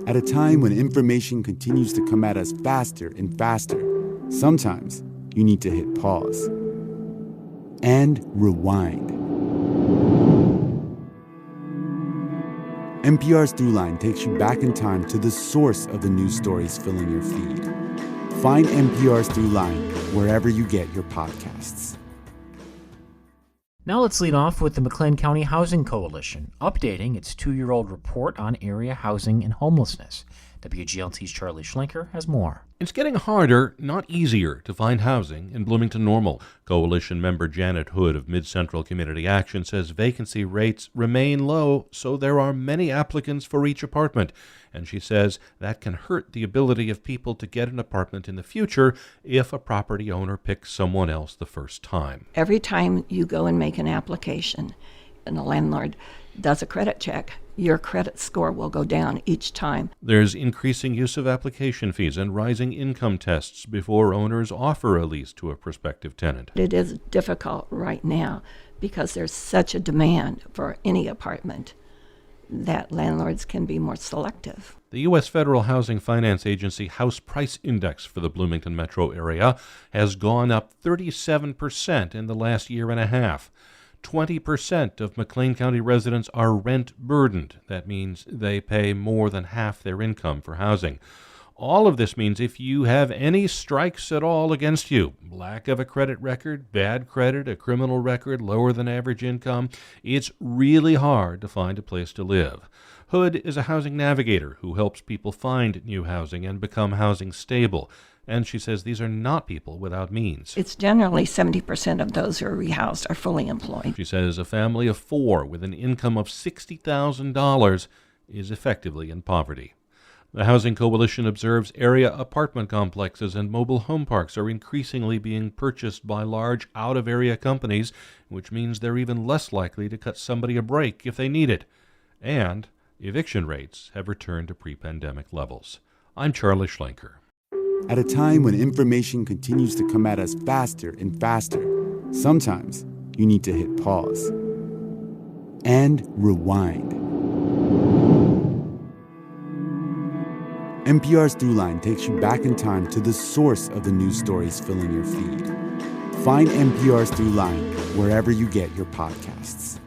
At a time when information continues to come at us faster and faster, sometimes you need to hit pause and rewind. NPR's Throughline takes you back in time to the source of the news stories filling your feed. Find NPR's Throughline wherever you get your podcasts. Now let's lead off with the McLean County Housing Coalition, updating its 2-year-old report on area housing and homelessness. WGLT's Charlie Schlenker has more. It's getting harder, not easier, to find housing in Bloomington-Normal. Coalition member Janet Hood of Mid-Central Community Action says vacancy rates remain low, so there are many applicants for each apartment. And she says that can hurt the ability of people to get an apartment in the future if a property owner picks someone else the first time. Every time you go and make an application and the landlord does a credit check, your credit score will go down each time. There's increasing use of application fees and rising income tests before owners offer a lease to a prospective tenant. It is difficult right now because there's such a demand for any apartment that landlords can be more selective. The U.S. Federal Housing Finance Agency House Price Index for the Bloomington metro area has gone up 37% in the last year and a half. 20% of McLean County residents are rent-burdened. That means they pay more than half their income for housing. All of this means if you have any strikes at all against you, lack of a credit record, bad credit, a criminal record, lower than average income, it's really hard to find a place to live. Hood is a housing navigator who helps people find new housing and become housing stable. And she says these are not people without means. It's generally 70% of those who are rehoused are fully employed. She says a family of 4 with an income of $60,000 is effectively in poverty. The Housing Coalition observes area apartment complexes and mobile home parks are increasingly being purchased by large out-of-area companies, which means they're even less likely to cut somebody a break if they need it. And eviction rates have returned to pre-pandemic levels. I'm Charlie Schlenker. At a time when information continues to come at us faster and faster, sometimes you need to hit pause and rewind. NPR's Throughline takes you back in time to the source of the news stories filling your feed. Find NPR's Throughline wherever you get your podcasts.